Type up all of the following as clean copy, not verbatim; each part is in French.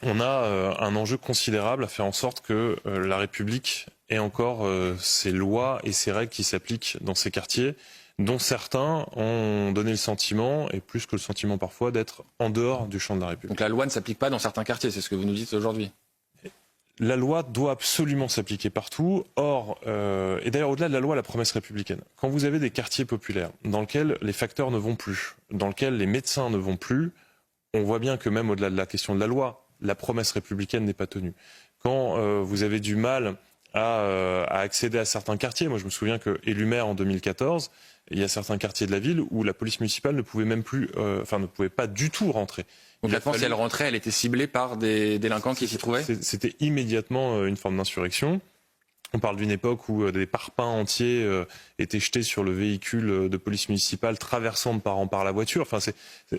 on a un enjeu considérable à faire en sorte que la République ait encore ses lois et ses règles qui s'appliquent dans ces quartiers, dont certains ont donné le sentiment, et plus que le sentiment parfois, d'être en dehors du champ de la République. Donc la loi ne s'applique pas dans certains quartiers, c'est ce que vous nous dites aujourd'hui. La loi doit absolument s'appliquer partout. Or, et d'ailleurs au-delà de la loi, la promesse républicaine. Quand vous avez des quartiers populaires dans lesquels les facteurs ne vont plus, dans lesquels les médecins ne vont plus, on voit bien que même au-delà de la question de la loi, la promesse républicaine n'est pas tenue. Quand vous avez du mal à accéder à certains quartiers, moi je me souviens que élu maire en 2014, il y a certains quartiers de la ville où la police municipale ne pouvait même plus, ne pouvait pas du tout rentrer. Concrètement, si elle rentrait, elle était ciblée par des délinquants qui s'y trouvaient. C'était immédiatement une forme d'insurrection. On parle d'une époque où des parpaings entiers étaient jetés sur le véhicule de police municipale traversant de part en part la voiture. Enfin,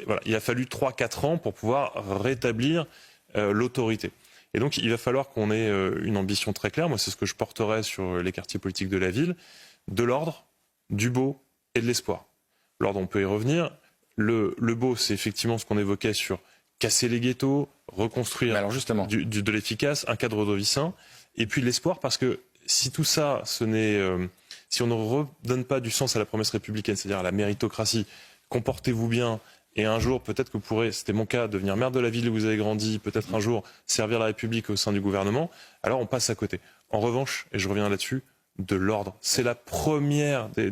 voilà. Il a fallu 3-4 ans pour pouvoir rétablir l'autorité. Et donc, il va falloir qu'on ait une ambition très claire. Moi, c'est ce que je porterai sur les quartiers politiques de la ville. De l'ordre, du beau et de l'espoir. L'ordre, on peut y revenir. Le beau, c'est effectivement ce qu'on évoquait sur casser les ghettos, reconstruire de l'efficace, un cadre de vie sain. Et puis l'espoir, parce que si tout ça, si on ne redonne pas du sens à la promesse républicaine, c'est-à-dire à la méritocratie, comportez-vous bien, et un jour, peut-être que vous pourrez, c'était mon cas, devenir maire de la ville où vous avez grandi, peut-être un jour servir la République au sein du gouvernement, alors on passe à côté. En revanche, et je reviens là-dessus, de l'ordre. C'est la première des